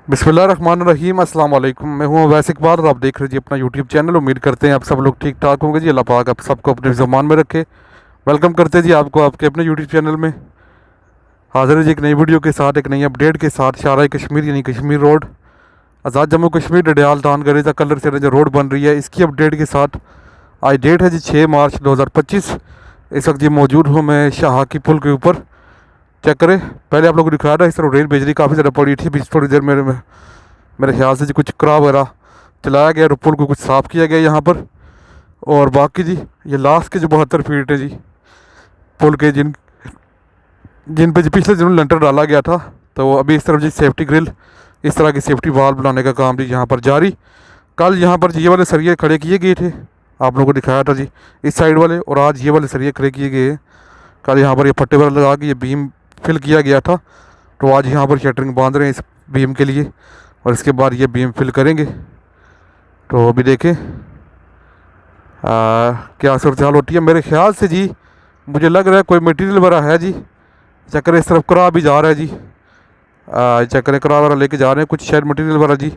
बिस्मिल्लाहिर्रहमानिर्रहीम अस्सलाम वालेकुम। मैं हूँ अवैस इकबाल और आप देख रहे जी अपना यूट्यूब चैनल। उम्मीद करते हैं आप सब लोग ठीक ठाक होंगे जी। अल्लाह पाक आप सबको अपने ज़मान में रखे। वेलकम करते हैं जी आपको आपके अपने यूट्यूब चैनल में। हाजिर है जी एक नई वीडियो के साथ, एक नई अपडेट के साथ। शारा कश्मीर यानी कश्मीर रोड आज़ाद जम्मू कश्मीर डडियाल टाउन गरेजा कलर से जो रोड बन रही है, इसकी अपडेट के साथ। आज डेट है जी 6 मार्च 2025। इस वक्त जी मौजूद हूँ मैं शाह की पुल के ऊपर। चेक करें, पहले आप लोगों को दिखाया था इस तरह रेल बिजली काफ़ी ज़्यादा पड़ी थी। बीच थोड़ी देर मेरे ख्याल से जी कुछ करा वगैरह चलाया गया, पुल को कुछ साफ़ किया गया यहाँ पर। और बाकी जी ये लास्ट के जो 72 फीट है जी पुल के, जिन जिन पे जी पिछले दिनों लेंटर डाला गया था, तो अभी इस तरफ जी सेफ्टी ग्रिल, इस तरह की सेफ्टी वाल बनाने का काम जी यहाँ पर जारी। कल यहाँ पर जी ये वाले सरिये खड़े किए गए थे, आप लोगों को दिखाया था जी इस साइड वाले, और आज ये वाले सरिये खड़े किए गए हैं। कल यहाँ पर ये पट्टे वगैरह लगा के ये बीम फिल किया गया था, तो आज यहाँ पर शटरिंग बांध रहे हैं इस बीम के लिए, और इसके बाद ये बीम फिल करेंगे। तो अभी देखें क्या सूरत हाल होती है। मेरे ख्याल से जी मुझे लग रहा है कोई मटेरियल वगैरह है जी। चक्कर इस तरफ करा भी जा रहा है जी, चक्कर करा वगैरह लेके जा रहे हैं कुछ शायद मटेरियल वगैरह जी।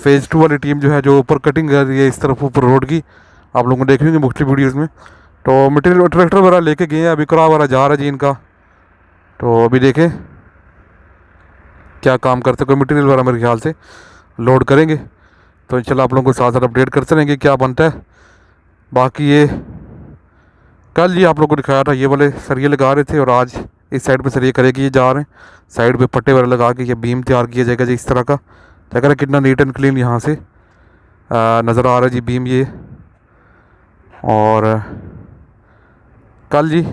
फेज़ 2 वाली टीम जो है जो ऊपर कटिंग कर रही है इस तरफ ऊपर रोड की, आप लोगों को देख लेंगे मुख्तलिफ वीडियोज़ में। तो मटेरियल ट्रैक्टर वगैरह लेके गए हैं, अभी करा वगैरह जा रहा है जी इनका। तो अभी देखें क्या काम करते, कोई मटेरियल वगैरह मेरे ख्याल से लोड करेंगे, तो इंशाल्लाह आप लोगों को साथ साथ अपडेट करते रहेंगे क्या बनता है। बाकी ये कल ये आप लोगों को दिखाया था, ये वाले सरिये लगा रहे थे, और आज इस साइड पे सरिये करे किए जा रहे हैं। साइड पे पट्टे वगैरह लगा के ये बीम तैयार किया जाएगा जी इस तरह का। देखा कितना नीट एंड क्लीन यहाँ से नज़र आ रहा है जी बीम ये। और कल जी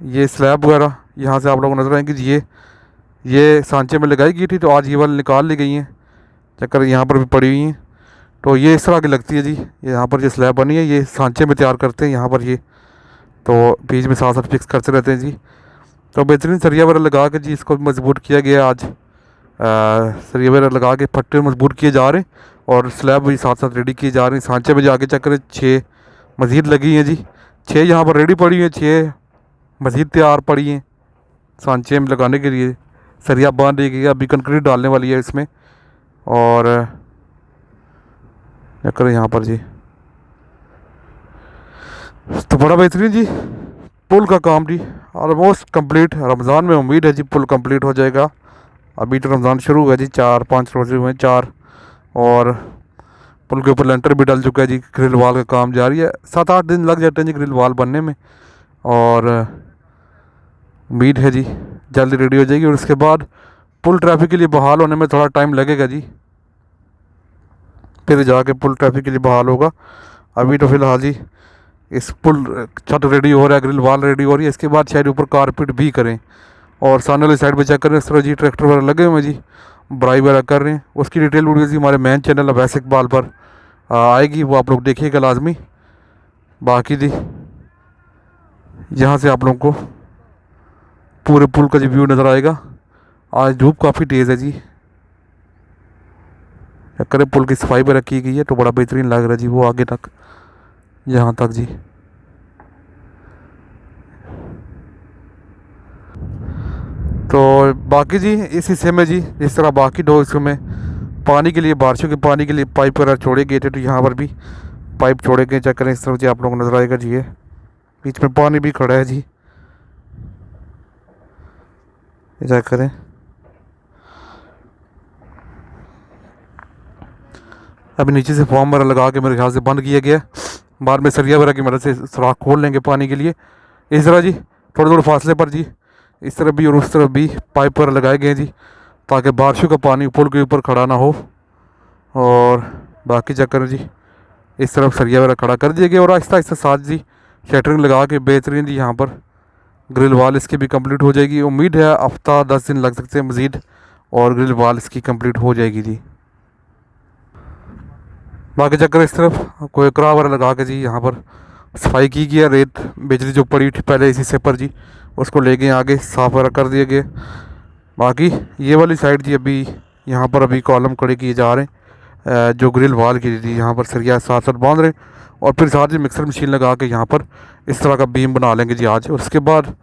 ये स्लैब वगैरह यहाँ से आप लोगों को नज़र आएंगे जी, ये सांचे में लगाई गई थी, तो आज ये वाली निकाल ली गई हैं। चक्कर यहाँ पर भी पड़ी हुई हैं, तो ये इस तरह की लगती है जी। यहाँ पर जो स्लैब बनी है ये सांचे में तैयार करते हैं यहाँ पर ये, तो बीच में साथ साथ फिक्स करते रहते हैं जी। तो बेहतरीन सरिया वगैरह लगा के जी इसको मजबूत किया गया आज। सरिया वगैरह लगा के फट्टे मजबूत किए जा रहे हैं, और स्लैब भी साथ साथ रेडी किए जा रहे हैं। सांचे में जाके चक्कर 6 मज़ीद लगी हैं जी, 6 यहाँ पर रेडी पड़ी हैं, 6 मज़ीद तैयार पड़ी हैं सांचे में लगाने के लिए। सरिया बांध दी गई, अभी कंक्रीट डालने वाली है इसमें। और क्या करें यहाँ पर जी, तो बड़ा बेहतरीन जी पुल का काम जी ऑलमोस्ट कंप्लीट। रमज़ान में उम्मीद है जी पुल कंप्लीट हो जाएगा। अभी तो रमज़ान शुरू हुआ जी, 4-5 रोज़े हुए हैं, 4। और पुल के ऊपर लेंटर भी डल चुका है जी, ग्रिल वाल का काम जारी है। 7-8 दिन लग जाते हैं जी ग्रिल वाल बनने में, और उम्मीद है जी जल्दी रेडी हो जाएगी। और उसके बाद पुल ट्रैफिक के लिए बहाल होने में थोड़ा टाइम लगेगा जी, फिर जाके पुल ट्रैफिक के लिए बहाल होगा। अभी तो फ़िलहाल जी इस पुल छत रेडी हो रहा है, ग्रिल वाल रेडी हो रही है, इसके बाद शायद ऊपर कारपेट भी करें। और सामने वाली साइड पे चेक करें, इस तरह जी ट्रैक्टर वगैरह लगे हुए हैं जी, बराई वगैरह कर रहे हैं। उसकी डिटेल वीडियो जी हमारे मेन चैनल अवैस इकबाल पर आएगी, वो आप लोग देखिएगा लाजमी। बाकी जी यहाँ से आप लोगों को पूरे पुल का जी व्यू नज़र आएगा। आज धूप काफ़ी तेज़ है जी, करें पुल की सफाई वगैरह की गई है, तो बड़ा बेहतरीन लग रहा है जी वो आगे तक, यहाँ तक जी। तो बाकी जी इस हिस्से में जी जिस तरह बाकी 2 हिस्सों में पानी के लिए, बारिशों के पानी के लिए पाइप वगैरह छोड़े गए थे, तो यहाँ पर भी पाइप छोड़े गए। चेक करें इस तरफ जी आप लोगों को नज़र आएगा जी, ये बीच में पानी भी खड़ा है जी, चेक करें। अभी नीचे से फॉर्म वगैरह लगा के मेरे ख्याल से बंद किया गया, बाद में सरिया वगैरह की मदद से सुराख खोल लेंगे पानी के लिए। इस तरह जी थोड़े थोड़े फासले पर जी इस तरफ भी और उस तरफ भी पाइप वगैरह लगाए गए जी, ताकि बारिशों का पानी पुल के ऊपर खड़ा ना हो। और बाकी चक्कर जी इस तरफ सरिया वगैरह खड़ा कर दिया गया, और आहिस्ता आहिस्ता साथ जी शटरिंग लगा के बेहतरीन जी यहाँ पर ग्रिल वाल इसकी भी कंप्लीट हो जाएगी। उम्मीद है हफ्ता 10 दिन लग सकते हैं मज़ीद, और ग्रिल वाल इसकी कंप्लीट हो जाएगी जी। बाकी चक्कर इस तरफ कोई करा वगैरह लगा के जी यहाँ पर सफाई की गई है। रेत बिजली जो पड़ी थी पहले इसी से पर जी उसको ले गए आगे, साफ़ वगैरह कर दिए गए। बाकी ये वाली साइड जी अभी यहाँ पर अभी कॉलम खड़े किए जा रहे हैं, जो ग्रिल वाल की जी यहाँ पर सरिया साथ साथ बांध रहे हैं, और फिर साथ ही मिक्सर मशीन लगा के यहाँ पर इस तरह का बीम बना लेंगे जी आज। और उसके बाद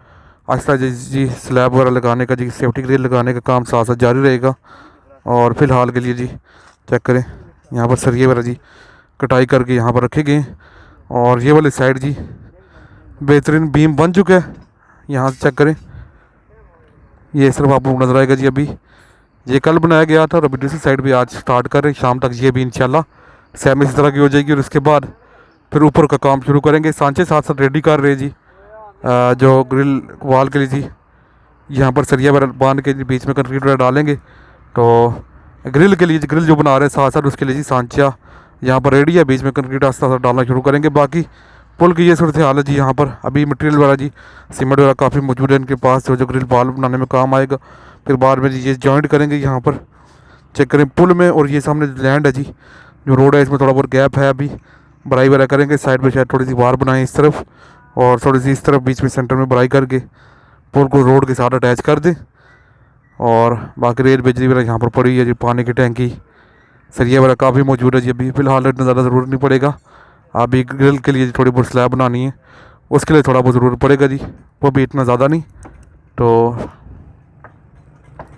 आहिस्ता जी स्लैब वगैरह लगाने का जी, सेफ्टी ग्रिल लगाने का काम साथ साथ जारी रहेगा। और फिलहाल के लिए जी चेक करें यहाँ पर सरिये वगैरह जी कटाई करके यहाँ पर रखे गए। और ये वाली साइड जी बेहतरीन बीम बन चुका है। यहाँ से चेक करें, ये सिर्फ आपको नजर आएगा जी। अभी ये कल बनाया गया था और अभी दूसरी साइड भी आज स्टार्ट कर रहे हैं। शाम तक ये भी इंशाल्लाह सेम इस तरह की हो जाएगी और उसके बाद फिर ऊपर का काम शुरू करेंगे। सांचे साथ साथ रेडी कर रहे हैं जी जो ग्रिल वाल के लिए जी। यहाँ पर सरिया वगैरह बांध के बीच में कंक्रीट वगैरह डालेंगे। तो ग्रिल के लिए ग्रिल जो बना रहे हैं साथ साथ उसके लिए जी सांचा यहाँ पर रेडी है, बीच में कंक्रीट आस्ता आस्ता डालना शुरू करेंगे। बाकी पुल की ये सूरत हाल है जी। यहाँ पर अभी मटेरियल वगैरह जी सीमेंट वगैरह काफ़ी मौजूद है इनके पास जो ग्रिल वाल बनाने में काम आएगा। फिर बाद में जी ये जॉइंट करेंगे यहाँ पर चेक करें पुल में। और ये सामने लैंड है जी, जो रोड है इसमें थोड़ा बहुत गैप है, अभी बराई वगैरह करेंगे। साइड में शायद थोड़ी सी वार बनाएं इस तरफ और थोड़ी सी इस तरफ बीच में सेंटर में बराई करके पुल को रोड के साथ अटैच कर दें। और बाकी रेल बिजली वगैरह यहाँ पर पड़ी है जी, पानी की टैंकी सरिया वगैरह काफ़ी मौजूद है जी। अभी फ़िलहाल इतना ज़्यादा ज़रूरत नहीं पड़ेगा। अभी ग्रिल के लिए थोड़ी बहुत स्लैब बनानी है, उसके लिए थोड़ा बहुत ज़रूरत पड़ेगा जी, वो भी इतना ज़्यादा नहीं। तो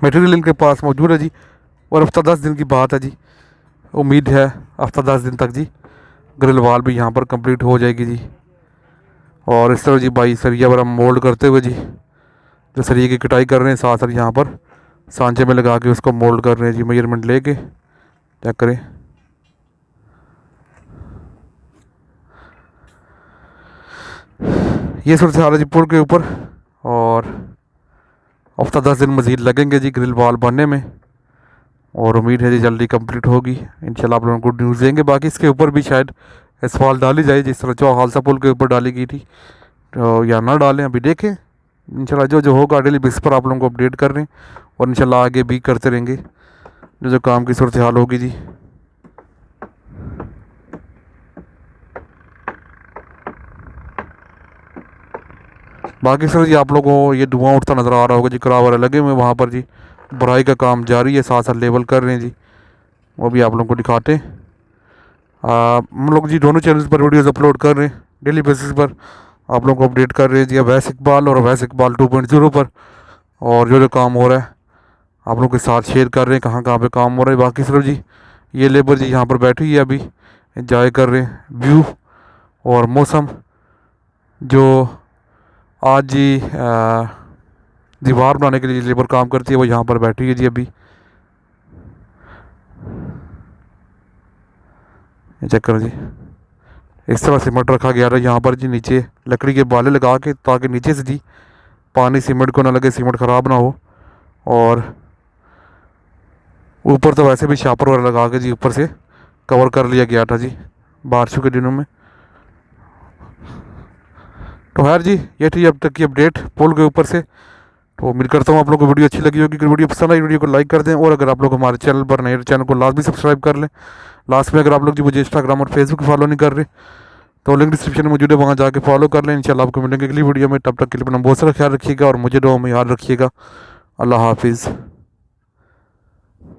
मटेरियल इनके पास मौजूद है जी। और हफ्ता 10 दिन की बात है जी, उम्मीद है हफ्ता 10 दिन तक जी ग्रिल वाल भी यहाँ पर कंप्लीट हो जाएगी जी। और इस तरह जी भाई सरिया वगैरह मोल्ड करते हुए जी जो सरिये की कटाई कर रहे हैं साथ साथ यहाँ पर सांचे में लगा के उसको मोल्ड कर रहे हैं जी, मेजरमेंट लेके चेक करें। ये सूरत हाल है जी पुल के ऊपर। और हफ्ता 10 दिन मज़ीद लगेंगे जी ग्रिल वाल बनने में और उम्मीद है जी जल्दी कंप्लीट होगी इंशाल्लाह। आप लोगों को गुड न्यूज़ देंगे। बाकी इसके ऊपर भी शायद एसफाल्ट डाली जाए जिस तरह चौहालसा पुल के ऊपर डाली गई थी, तो या ना डालें, अभी देखें इंशाल्लाह। जो जो होगा डेली बेसिस पर आप लोगों को अपडेट कर रहे हैं और इंशाल्लाह आगे भी करते रहेंगे जो जो काम की सूरत हाल होगी जी। बाकी सर जी आप लोगों को ये धुआं उठता नज़र आ रहा होगा जी, करार वगैरह लगे हुए वहाँ पर जी, भराई का काम जारी है, साथ साथ लेवल कर रहे हैं जी, वो भी आप लोगों को दिखाते हैं। हम लोग जी दोनों चैनल्स पर वीडियोस अपलोड कर रहे हैं डेली बेसिस पर, आप लोगों को अपडेट कर रहे हैं जी अवैस इकबाल और अवैस इकबाल 2.0 पर। और जो जो काम हो रहा है आप लोगों के साथ शेयर कर रहे हैं कहाँ कहाँ पे काम हो रहा है। बाकी सर जी ये लेबर जी यहाँ पर बैठी हुई है, अभी इंजॉय कर रहे हैं व्यू और मौसम। जो आज जी दीवार बनाने के लिए लेबर काम करती है वो यहाँ पर बैठी है जी। अभी चेक करो जी, इस तरह सीमेंट रखा गया था यहाँ पर जी, नीचे लकड़ी के बाले लगा के ताकि नीचे से जी पानी सीमेंट को ना लगे, सीमेंट ख़राब ना हो। और ऊपर तो वैसे भी शापर वगैरह लगा के जी ऊपर से कवर कर लिया गया था जी बारिशों के दिनों में। तो खैर जी ये थी अब तक की अपडेट पुल के ऊपर से। तो उम्मीद करता हूँ आप लोगों को वीडियो अच्छी लगी होगी। अगर वीडियो पसंद आई वीडियो को लाइक कर दें और अगर आप लोग हमारे चैनल पर नए चैनल को लाजमी सब्सक्राइब कर लें। लास्ट में अगर आप लोग जी मुझे इंस्टाग्राम और फेसबुक फॉलो नहीं कर रहे तो लिंक डिस्क्रिप्शन में मौजूद है, वहाँ जाके फॉलो कर लें। इंशाल्लाह आपको मिलेंगे अगली वीडियो में, तब तक के लिए अपना बहुत सारा ख्याल रखिएगा और मुझे दुआ में याद रखिएगा। अल्लाह हाफिज़।